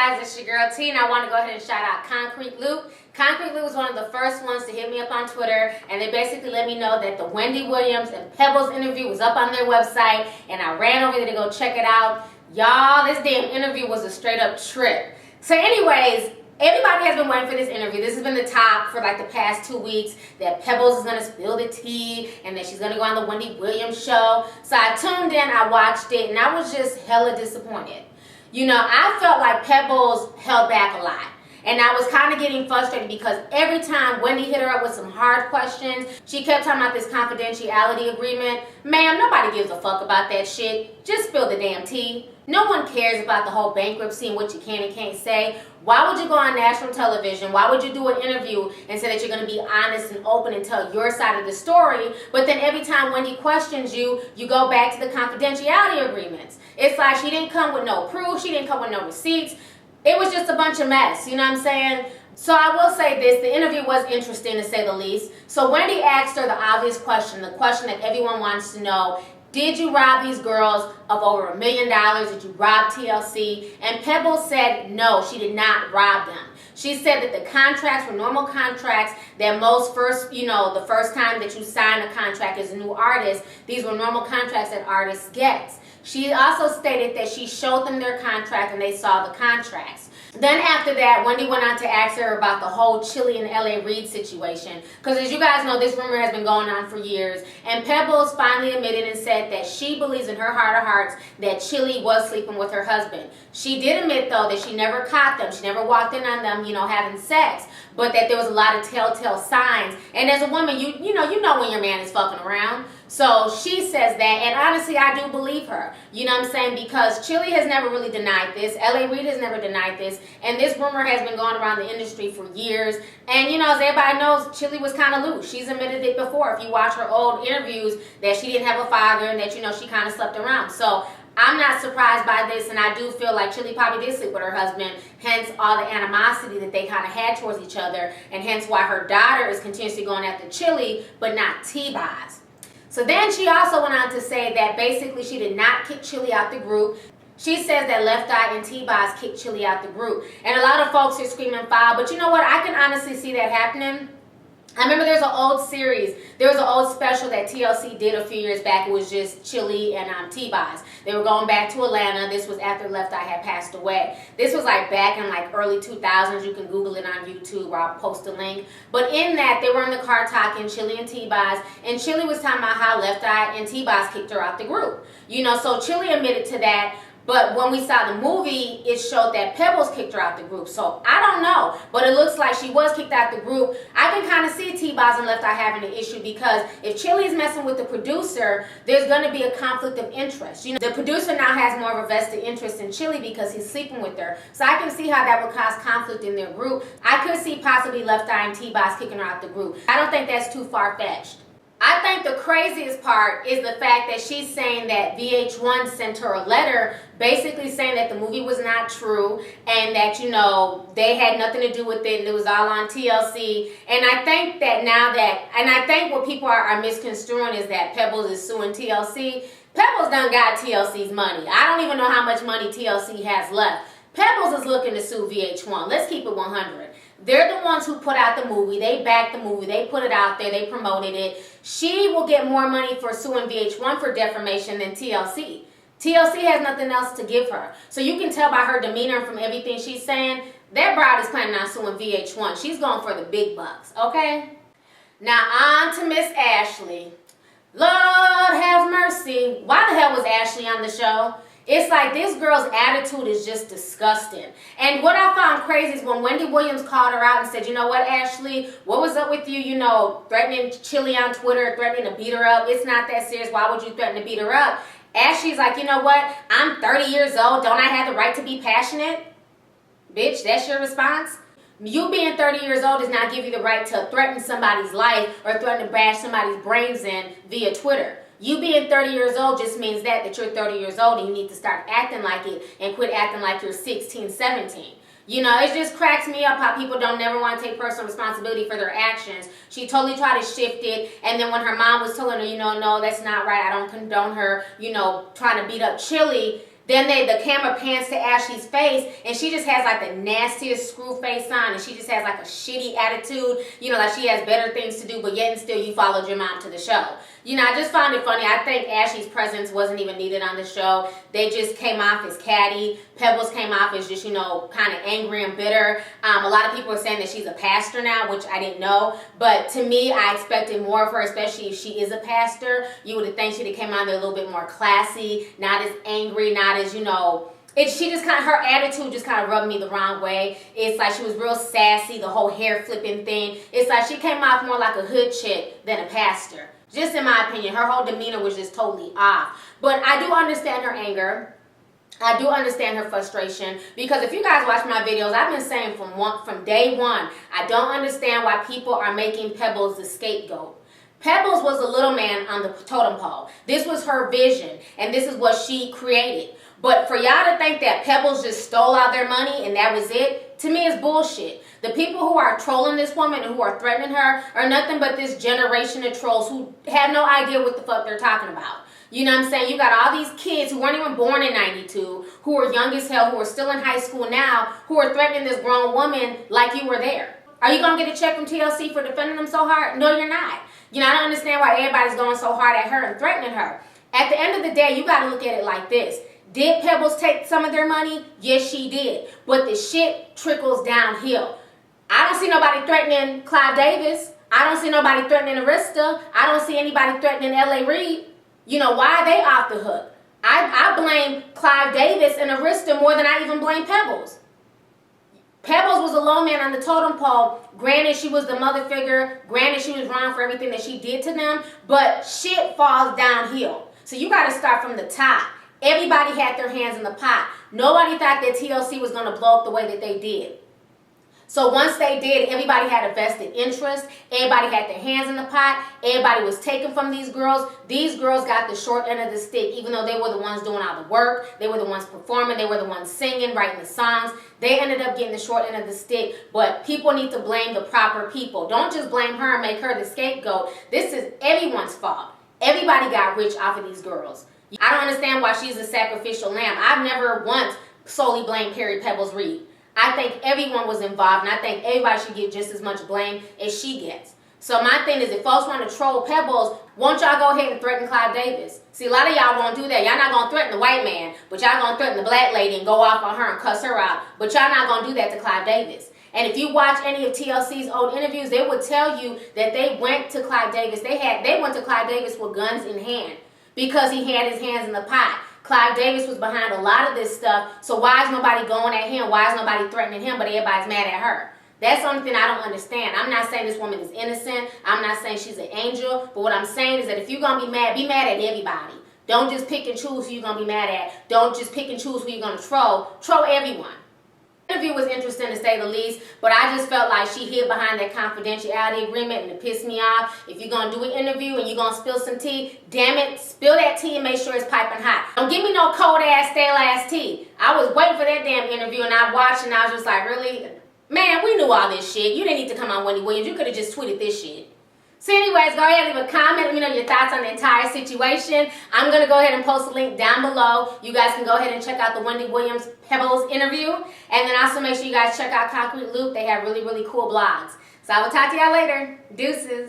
guys, it's your girl T, and I want to go ahead and shout out Concrete Luke. Concrete Luke was one of the first ones to hit me up on Twitter, and they basically let me know that the Wendy Williams and Pebbles interview was up on their website, and I ran over there to go check it out. Y'all, this damn interview was a straight up trip. So anyways, everybody has been waiting for this interview. This has been the top for like the past 2 weeks, that Pebbles is going to spill the tea and that she's going to go on the Wendy Williams Show. So I tuned in, I watched it, and I was just hella disappointed. You know, I felt like Pebbles held back a lot. And I was kind of getting frustrated because every time Wendy hit her up with some hard questions, she kept talking about this confidentiality agreement. Ma'am, nobody gives a fuck about that shit. Just spill the damn tea. No one cares about the whole bankruptcy and what you can and can't say. Why would you go on national television? Why would you do an interview and say that you're going to be honest and open and tell your side of the story? But then every time Wendy questions you, you go back to the confidentiality agreements. It's like she didn't come with no proof. She didn't come with no receipts. It was just a bunch of mess, you know what I'm saying? So I will say this, the interview was interesting to say the least. So Wendy asked her the obvious question, the question that everyone wants to know. Did you rob these girls of over $1 million? Did you rob TLC? And Pebbles said no, she did not rob them. She said that the contracts were normal contracts that most the first time that you sign a contract as a new artist, these were normal contracts that artists get. She also stated that she showed them their contract and they saw the contracts. Then after that, Wendy went on to ask her about the whole Chili and LA Reid situation. Because as you guys know, this rumor has been going on for years. And Pebbles finally admitted and said that she believes in her heart of hearts that Chili was sleeping with her husband. She did admit, though, that she never caught them. She never walked in on them, having sex. But that there was a lot of telltale signs. And as a woman, you know when your man is fucking around. So she says that, and honestly, I do believe her. You know what I'm saying? Because Chili has never really denied this. LA Reid has never denied this. And this rumor has been going around the industry for years. And, as everybody knows, Chili was kind of loose. She's admitted it before. If you watch her old interviews, that she didn't have a father and that, she kind of slept around. So I'm not surprised by this, and I do feel like Chili probably did sleep with her husband, hence all the animosity that they kind of had towards each other, and hence why her daughter is continuously going after Chili, but not T-Boz. So then she also went on to say that basically she did not kick Chili out the group. She says that Left Eye and T-Boz kicked Chili out the group. And a lot of folks are screaming foul, but you know what? I can honestly see that happening. I remember there's an old series, there was an old special that TLC did a few years back. It was just Chili and T-Boz. They were going back to Atlanta. This was after Left Eye had passed away. This was like back in like early 2000s. You can Google it on YouTube or I'll post a link. But in that, they were in the car talking, Chili and T-Boz. And Chili was talking about how Left Eye and T-Boz kicked her out the group. So Chili admitted to that. But when we saw the movie, it showed that Pebbles kicked her out the group. So I don't know, but it looks like she was kicked out the group. I can kind of see T-Boz and Left Eye having an issue because if Chili is messing with the producer, there's going to be a conflict of interest. The producer now has more of a vested interest in Chili because he's sleeping with her. So I can see how that would cause conflict in their group. I could see possibly Left Eye and T-Boz kicking her out the group. I don't think that's too far-fetched. I think the craziest part is the fact that she's saying that VH1 sent her a letter basically saying that the movie was not true and that, they had nothing to do with it and it was all on TLC. And I think that I think what people are misconstruing is that Pebbles is suing TLC. Pebbles done got TLC's money. I don't even know how much money TLC has left. Pebbles is looking to sue VH1. Let's keep it 100. They're the ones who put out the movie. They backed the movie. They put it out there. They promoted it. She will get more money for suing VH1 for defamation than TLC. TLC has nothing else to give her. So you can tell by her demeanor and from everything she's saying, that bride is planning on suing VH1. She's going for the big bucks, okay? Now on to Miss Ashley. Lord have mercy. Why the hell was Ashley on the show? It's like this girl's attitude is just disgusting. And what I found crazy is when Wendy Williams called her out and said, you know what, Ashley, what was up with you, threatening Chili on Twitter, threatening to beat her up. It's not that serious. Why would you threaten to beat her up? Ashley's like, you know what, I'm 30 years old. Don't I have the right to be passionate? Bitch, that's your response? You being 30 years old does not give you the right to threaten somebody's life or threaten to bash somebody's brains in via Twitter. You being 30 years old just means that you're 30 years old and you need to start acting like it and quit acting like you're 16, 17. It just cracks me up how people don't never want to take personal responsibility for their actions. She totally tried to shift it, and then when her mom was telling her, no, that's not right, I don't condone her, trying to beat up Chili, Then the camera pans to Ashley's face, and she just has like the nastiest screw face on, and she just has like a shitty attitude, you know, like she has better things to do, but yet and still you followed your mom to the show. You know, I just found it funny. I think Ashley's presence wasn't even needed on the show. They just came off as catty. Pebbles came off as just, you know, kind of angry and bitter. A lot of people are saying that she's a pastor now, which I didn't know. But to me, I expected more of her, especially if she is a pastor. You would have think she'd have came on there a little bit more classy, not as angry, not as, you know, she just kind of, her attitude just kind of rubbed me the wrong way. It's like she was real sassy, the whole hair flipping thing. It's like she came off more like a hood chick than a pastor. Just in my opinion, her whole demeanor was just totally off. But I do understand her anger. I do understand her frustration, because if you guys watch my videos, I've been saying from day one, I don't understand why people are making Pebbles the scapegoat. Pebbles was a little man on the totem pole. This was her vision, and this is what she created. But for y'all to think that Pebbles just stole all their money and that was it, to me is bullshit. The people who are trolling this woman and who are threatening her are nothing but this generation of trolls who have no idea what the fuck they're talking about. You know what I'm saying? You got all these kids who weren't even born in 92, who are young as hell, who are still in high school now, who are threatening this grown woman like you were there. Are you going to get a check from TLC for defending them so hard? No, you're not. You know, I don't understand why everybody's going so hard at her and threatening her. At the end of the day, you got to look at it like this. Did Pebbles take some of their money? Yes, she did. But the shit trickles downhill. I don't see nobody threatening Clive Davis. I don't see nobody threatening Arista. I don't see anybody threatening L.A. Reid. You know, why are they off the hook? I blame Clive Davis and Arista more than I even blame Pebbles. Pebbles was a low man on the totem pole. Granted, she was the mother figure. Granted, she was wrong for everything that she did to them. But shit falls downhill. So you got to start from the top. Everybody had their hands in the pot. Nobody thought that TLC was going to blow up the way that they did. So once they did, everybody had a vested interest. Everybody had their hands in the pot. Everybody was taken from these girls. These girls got the short end of the stick, even though they were the ones doing all the work. They were the ones performing. They were the ones singing, writing the songs. They ended up getting the short end of the stick. But people need to blame the proper people. Don't just blame her and make her the scapegoat. This is everyone's fault. Everybody got rich off of these girls. I don't understand why she's a sacrificial lamb. I've never once solely blamed Perri, Pebbles, Reid. I think everyone was involved, and I think everybody should get just as much blame as she gets. So my thing is, if folks want to troll Pebbles, won't y'all go ahead and threaten Clive Davis? See, a lot of y'all won't do that. Y'all not going to threaten the white man, but y'all going to threaten the black lady and go off on her and cuss her out. But y'all not going to do that to Clive Davis. And if you watch any of TLC's old interviews, they would tell you that they went to Clive Davis. They went to Clive Davis with guns in hand because he had his hands in the pot. Clive Davis was behind a lot of this stuff, so why is nobody going at him? Why is nobody threatening him, but everybody's mad at her? That's the only thing I don't understand. I'm not saying this woman is innocent. I'm not saying she's an angel. But what I'm saying is that if you're going to be mad at everybody. Don't just pick and choose who you're going to be mad at. Don't just pick and choose who you're going to troll. Troll everyone. The interview was interesting to say the least, but I just felt like she hid behind that confidentiality agreement and it pissed me off. If you're going to do an interview and you're going to spill some tea, damn it, spill that tea and make sure it's piping hot. Don't give me no cold-ass, stale-ass tea. I was waiting for that damn interview and I watched and I was just like, really? Man, we knew all this shit. You didn't need to come on Wendy Williams. You could have just tweeted this shit. So anyways, go ahead and leave a comment. Let me know your thoughts on the entire situation. I'm going to go ahead and post a link down below. You guys can go ahead and check out the Wendy Williams Pebbles interview. And then also make sure you guys check out Concrete Loop. They have really, really cool blogs. So I will talk to y'all later. Deuces.